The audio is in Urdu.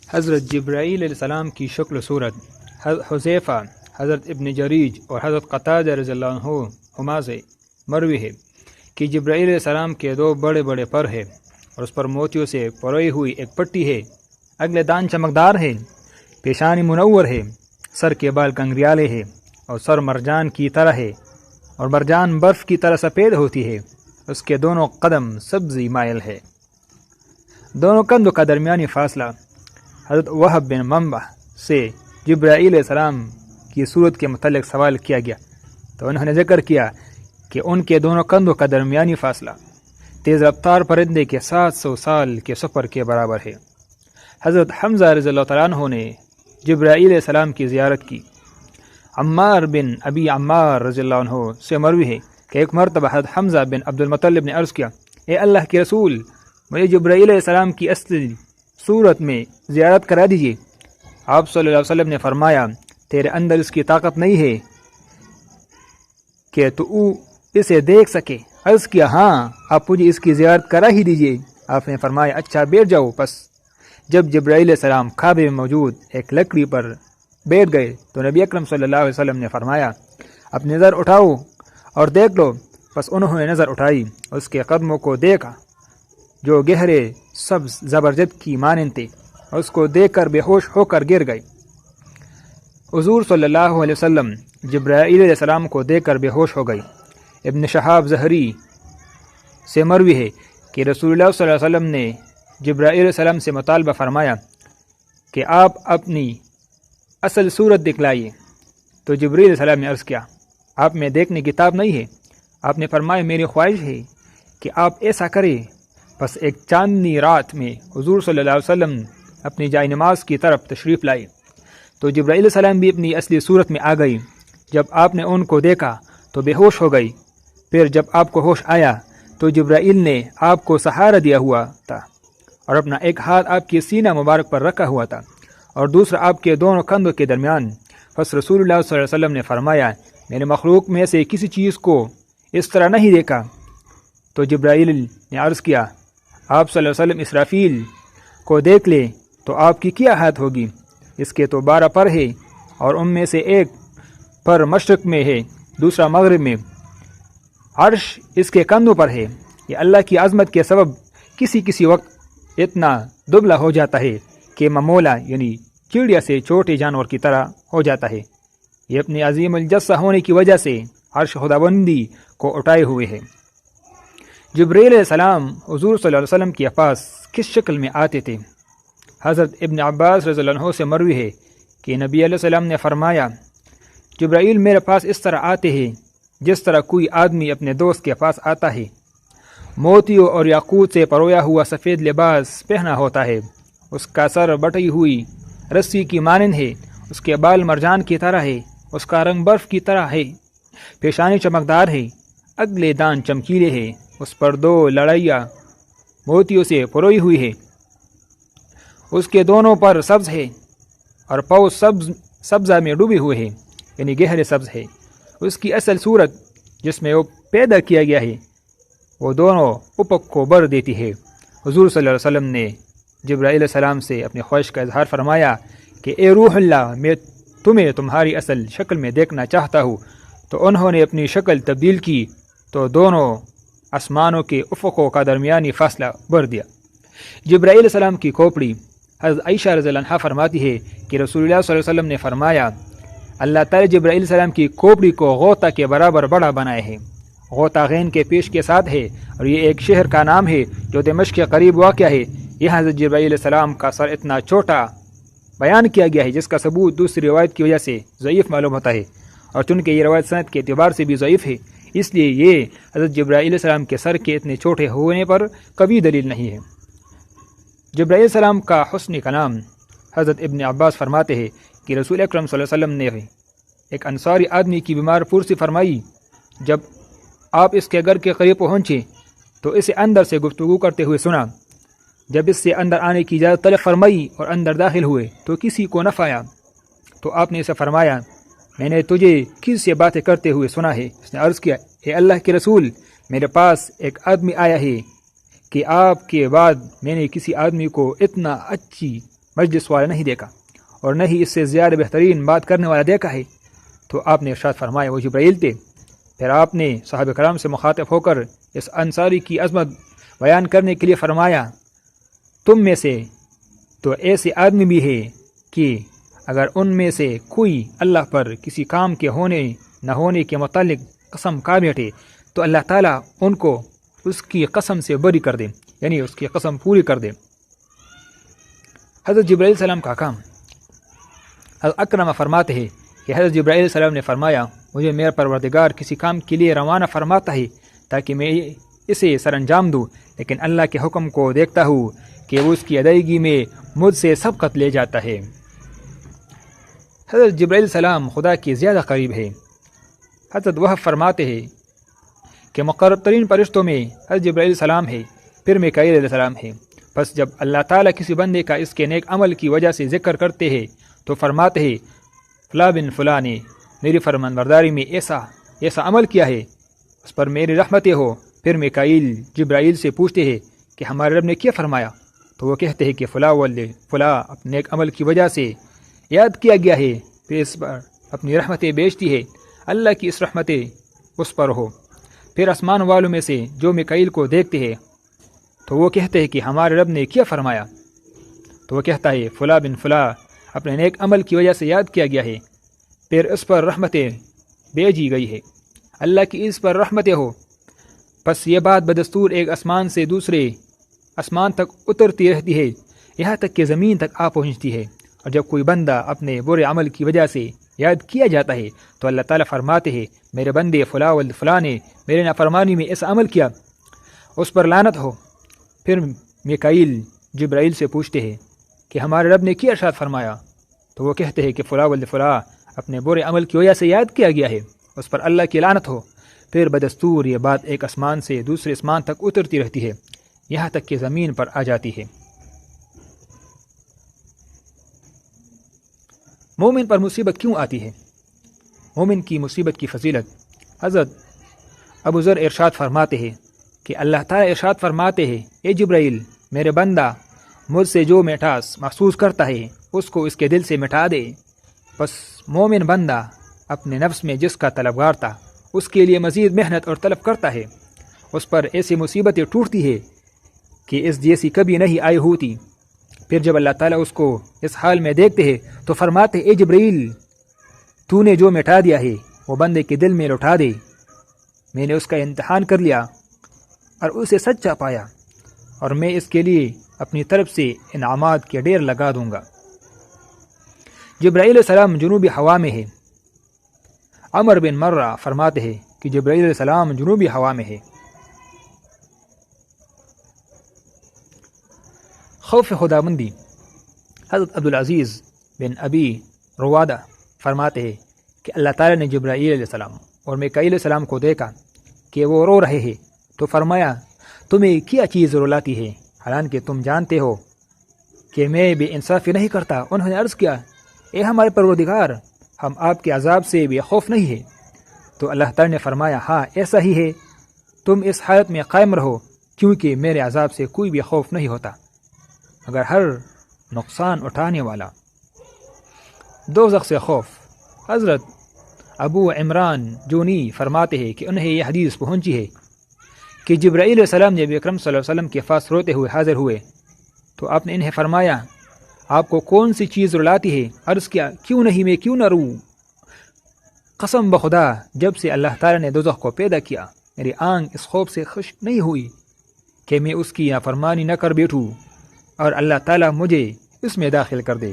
حضرت جبرائیل علیہ السلام کی شکل و صورت۔ حذیفہ، حضرت ابن جریج اور حضرت قتادہ رضی اللہ عنہما سے مروی ہے کہ جبرائیل علیہ السلام کے دو بڑے بڑے پر ہیں اور اس پر موتیوں سے پروئی ہوئی ایک پٹی ہے، اگلے دان چمکدار ہے، پیشانی منور ہے، سر کے بال کنگریالے ہے اور سر مرجان کی طرح ہے اور مرجان برف کی طرح سفید ہوتی ہے، اس کے دونوں قدم سبزی مائل ہے۔ دونوں کندھوں کا درمیانی فاصلہ۔ حضرت وہب بن منبع سے جبرائیل علیہ السلام کی صورت کے متعلق سوال کیا گیا تو انہوں نے ذکر کیا کہ ان کے دونوں کندھوں کا درمیانی فاصلہ تیز رفتار پرندے کے 700 سال کے سفر کے برابر ہے۔ حضرت حمزہ رضی اللہ تعالیٰ عنہ نے جبرائیل علیہ السلام کی زیارت کی۔ عمار بن ابی عمار رضی اللہ عنہ سے مروی ہے کہ ایک مرتبہ حضرت حمزہ بن عبد المطلب نے عرض کیا، اے اللہ کے رسول، مجھے جبرائیل علیہ السلام کی اصلی صورت میں زیارت کرا دیجیے۔ آپ صلی اللہ علیہ وسلم نے فرمایا، تیرے اندر اس کی طاقت نہیں ہے کہ تو اسے دیکھ سکے۔ عرض کیا، ہاں، آپ مجھے اس کی زیارت کرا ہی دیجیے۔ آپ نے فرمایا، اچھا بیٹھ جاؤ۔ پس جب جبرائیل علیہ السلام کعبے میں موجود ایک لکڑی پر بیٹھ گئے تو نبی اکرم صلی اللہ علیہ وسلم نے فرمایا، اپنی نظر اٹھاؤ اور دیکھ لو۔ پس انہوں نے نظر اٹھائی، اس کے قدموں کو دیکھا جو گہرے سبز زبرجد کی مانند تھے، اور اس کو دیکھ کر بے ہوش ہو کر گر گئے۔ حضور صلی اللہ علیہ وسلم جبرائیل علیہ السلام کو دیکھ کر بے ہوش ہو گئے۔ ابن شہاب زہری سے مروی ہے کہ رسول اللہ صلی اللہ علیہ وسلم نے جبرائیل علیہ السلام سے مطالبہ فرمایا کہ آپ اپنی اصل صورت دکھلائیے، تو جبرائیل علیہ السلام نے عرض کیا، آپ میں دیکھنے کی تاب نہیں ہے۔ آپ نے فرمایا، میری خواہش ہے کہ آپ ایسا کریں۔ پس ایک چاندنی رات میں حضور صلی اللہ علیہ وسلم اپنی جائے نماز کی طرف تشریف لائے تو جبرائیل علیہ السلام بھی اپنی اصلی صورت میں آ گئی۔ جب آپ نے ان کو دیکھا تو بے ہوش ہو گئی۔ پھر جب آپ کو ہوش آیا تو جبرائیل نے آپ کو سہارا دیا ہوا تھا اور اپنا ایک ہاتھ آپ کے سینہ مبارک پر رکھا ہوا تھا اور دوسرا آپ کے دونوں کندھوں کے درمیان۔ پس رسول اللہ صلی اللہ علیہ وسلم نے فرمایا، میں نے مخلوق میں سے کسی چیز کو اس طرح نہیں دیکھا۔ تو جبرائیل نے عرض کیا، آپ صلی اللہ علیہ وسلم اسرافیل کو دیکھ لے تو آپ کی کیا حالت ہوگی؟ اس کے تو 12 پر ہے اور ان میں سے ایک پر مشرق میں ہے، دوسرا مغرب میں۔ عرش اس کے کندھوں پر ہے۔ یہ اللہ کی عظمت کے سبب کسی وقت اتنا دبلا ہو جاتا ہے کہ ممولا یعنی چڑیا سے چھوٹے جانور کی طرح ہو جاتا ہے۔ یہ اپنی عظیم الجثہ ہونے کی وجہ سے عرش خداوندی کو اٹھائے ہوئے ہے۔ جبرائیل علیہ السلام حضور صلی اللہ علیہ وسلم کے پاس کس شکل میں آتے تھے؟ حضرت ابن عباس رضی اللہ عنہ سے مروی ہے کہ نبی علیہ السلام نے فرمایا، جبرائیل میرے پاس اس طرح آتے ہیں جس طرح کوئی آدمی اپنے دوست کے پاس آتا ہے۔ موتیوں اور یاقوت سے پرویا ہوا سفید لباس پہنا ہوتا ہے، اس کا سر بٹی ہوئی رسی کی مانند ہے، اس کے بال مرجان کی طرح ہے، اس کا رنگ برف کی طرح ہے، پیشانی چمکدار ہے، اگلے دان چمکیلے ہے، اس پر 2 لڑائیاں موتیوں سے پروئی ہوئی ہے، اس کے دونوں پر سبز ہے اور پاؤں سبزہ میں ڈوبے ہوئے ہیں، یعنی گہرے سبز ہے۔ اس کی اصل صورت جس میں وہ پیدا کیا گیا ہے وہ دونوں افق کو بھر دیتی ہے۔ حضور صلی اللہ علیہ وسلم نے جبرائیل علیہ السلام سے اپنی خواہش کا اظہار فرمایا کہ اے روح اللہ، میں تمہیں تمہاری اصل شکل میں دیکھنا چاہتا ہوں۔ تو انہوں نے اپنی شکل تبدیل کی تو دونوں آسمانوں کے افقوں کا درمیانی فاصلہ بھر دیا۔ جبرائیل علیہ السلام کی کھوپڑی۔ حضرت عائشہ رضی اللہ عنہا فرماتی ہے کہ رسول اللہ صلی اللہ علیہ وسلم نے فرمایا، اللہ تعالی جبرائیل علیہ السلام کی کھوپڑی کو غوطہ کے برابر بڑا بنائے ہے۔ غوطہ غین کے پیش کے ساتھ ہے اور یہ ایک شہر کا نام ہے جو دمشق کے قریب واقع ہے۔ یہاں حضرت جبرائیل علیہ السلام کا سر اتنا چھوٹا بیان کیا گیا ہے جس کا ثبوت دوسری روایت کی وجہ سے ضعیف معلوم ہوتا ہے، اور چونکہ یہ روایت سند کے اعتبار سے بھی ضعیف ہے، اس لیے یہ حضرت جبرائیل علیہ السلام کے سر کے اتنے چھوٹے ہونے پر کبھی دلیل نہیں ہے۔ جبرائیل علیہ السلام کا حسن کلام۔ حضرت ابن عباس فرماتے ہیں کہ رسول اکرم صلی اللہ علیہ وسلم نے ایک انصاری آدمی کی بیمار پرسی فرمائی، جب آپ اس کے گھر کے قریب پہنچے تو اسے اندر سے گفتگو کرتے ہوئے سنا۔ جب اس سے اندر آنے کی اجازت طلب فرمائی اور اندر داخل ہوئے تو کسی کو نہ پایا، تو آپ نے اسے فرمایا، میں نے تجھے کس سے باتیں کرتے ہوئے سنا ہے؟ اس نے عرض کیا، اے اللہ کے رسول، میرے پاس ایک آدمی آیا ہے کہ آپ کے بعد میں نے کسی آدمی کو اتنا اچھی مجلس والا نہیں دیکھا اور نہ ہی اس سے زیادہ بہترین بات کرنے والا دیکھا ہے۔ تو آپ نے ارشاد فرمایا وہ جبرائیل تھے۔ پھر آپ نے صحابہ کرام سے مخاطب ہو کر اس انصاری کی عظمت بیان کرنے کے لیے فرمایا، تم میں سے تو ایسے آدمی بھی ہے کہ اگر ان میں سے کوئی اللہ پر کسی کام کے ہونے نہ ہونے کے متعلق قسم کھا بیٹھے تو اللہ تعالیٰ ان کو اس کی قسم سے بری کر دے، یعنی اس کی قسم پوری کر دے۔ حضرت جبرائیل علیہ السلام کا کام، حضرت اکرمہ فرماتے ہیں کہ حضرت جبرائیل علیہ السلام نے فرمایا مجھے میرا پروردگار کسی کام کے لیے روانہ فرماتا ہے تاکہ میں اسے سر انجام دوں، لیکن اللہ کے حکم کو دیکھتا ہوں کہ وہ اس کی ادائیگی میں مجھ سے سبقت لے جاتا ہے۔ حضرت جبرائیل علیہ السلام خدا کے زیادہ قریب ہے۔ حضرت وہب فرماتے ہیں کہ مقرب ترین فرشتوں میں حضرت جبرائیل علیہ السلام ہے، پھر میکائیل علیہ السلام ہے۔ پس جب اللہ تعالیٰ کسی بندے کا اس کے نیک عمل کی وجہ سے ذکر کرتے ہیں تو فرماتے ہیں فلاں بن فلاں نے میری فرمانبرداری میں ایسا عمل کیا ہے، اس پر میری رحمتیں ہو۔ پھر میکائیل جبرائیل سے پوچھتے ہیں کہ ہمارے رب نے کیا فرمایا، تو وہ کہتے ہیں کہ فلاں فلاں اپنے نیک عمل کی وجہ سے یاد کیا گیا ہے، پھر اس پر اپنی رحمتیں بیچتی ہے، اللہ کی اس رحمتیں اس پر ہو۔ پھر آسمان والوں میں سے جو میکائیل کو دیکھتے ہیں تو وہ کہتے ہیں کہ ہمارے رب نے کیا فرمایا، تو وہ کہتا ہے فلاں بن فلاں اپنے نیک عمل کی وجہ سے یاد کیا گیا ہے، پھر اس پر رحمتیں بھیجی گئی ہے، اللہ کی اس پر رحمتیں ہو۔ پس یہ بات بدستور ایک آسمان سے دوسرے آسمان تک اترتی رہتی ہے، یہاں تک کہ زمین تک آ پہنچتی ہے، اور جب کوئی بندہ اپنے برے عمل کی وجہ سے یاد کیا جاتا ہے تو اللہ تعالیٰ فرماتے ہیں میرے بندے فلاں فلاں نے میرے نافرمانی میں ایسا عمل کیا، اس پر لعنت ہو۔ پھر میکائیل جبرائیل سے پوچھتے ہیں کہ ہمارے رب نے کیا ارشاد فرمایا، تو وہ کہتے ہیں کہ فلاں فلاں اپنے برے عمل کی وجہ سے یاد کیا گیا ہے، اس پر اللہ کی لعنت ہو۔ پھر بدستور یہ بات ایک آسمان سے دوسرے آسمان تک اترتی رہتی ہے، یہاں تک کہ زمین پر آ جاتی ہے۔ مومن پر مصیبت کیوں آتی ہے؟ مومن کی مصیبت کی فضیلت، حضرت ابو ذر ارشاد فرماتے ہیں کہ اللہ تعالیٰ ارشاد فرماتے ہیں اے جبرائیل میرے بندہ مجھ سے جو مٹھاس محسوس کرتا ہے اس کو اس کے دل سے مٹا دے۔ پس مومن بندہ اپنے نفس میں جس کا طلبگار تھا اس کے لیے مزید محنت اور طلب کرتا ہے، اس پر ایسی مصیبتیں ٹوٹتی ہے کہ اس جیسی کبھی نہیں آئی ہوتی۔ پھر جب اللہ تعالیٰ اس کو اس حال میں دیکھتے ہیں تو فرماتے اے جبرائیل تو نے جو مٹا دیا ہے وہ بندے کے دل میں لوٹا دے، میں نے اس کا امتحان کر لیا اور اسے سچا پایا، اور میں اس کے لیے اپنی طرف سے انعامات کے ڈھیر لگا دوں گا۔ جبرائیل علیہ السلام جنوبی ہوا میں ہے۔ عمر بن مرہ فرماتے ہیں کہ جبرائیل علیہ السلام جنوبی ہوا میں ہے۔ خوف خداوندی، حضرت عبدالعزیز بن ابی روادہ فرماتے ہیں کہ اللہ تعالیٰ نے جبرائیل علیہ السلام اور میکائیل علیہ السلام کو دیکھا کہ وہ رو رہے ہیں، تو فرمایا تمہیں کیا چیز رلاتی ہے، حالانکہ تم جانتے ہو کہ میں بے انصافی نہیں کرتا۔ انہوں نے عرض کیا اے ہمارے پروردگار ہم آپ کے عذاب سے بے خوف نہیں ہے۔ تو اللہ تعالیٰ نے فرمایا ہاں ایسا ہی ہے، تم اس حالت میں قائم رہو کیونکہ میرے عذاب سے کوئی بھی خوف نہیں ہوتا مگر ہر نقصان اٹھانے والا۔ دوزخ سے خوف، حضرت ابو عمران جونی فرماتے ہیں کہ انہیں یہ حدیث پہنچی ہے کہ جبرائیل علیہ السلام جب اکرم صلی اللہ علیہ وسلم کے پاس روتے ہوئے حاضر ہوئے تو آپ نے انہیں فرمایا آپ کو کون سی چیز رلاتی ہے؟ عرض کیا کیوں نہیں، میں کیوں نہ روں؟ قسم بخدا جب سے اللہ تعالیٰ نے دوزخ کو پیدا کیا میری آنکھ اس خوف سے خشک نہیں ہوئی کہ میں اس کی نافرمانی نہ کر بیٹھوں اور اللہ تعالیٰ مجھے اس میں داخل کر دے۔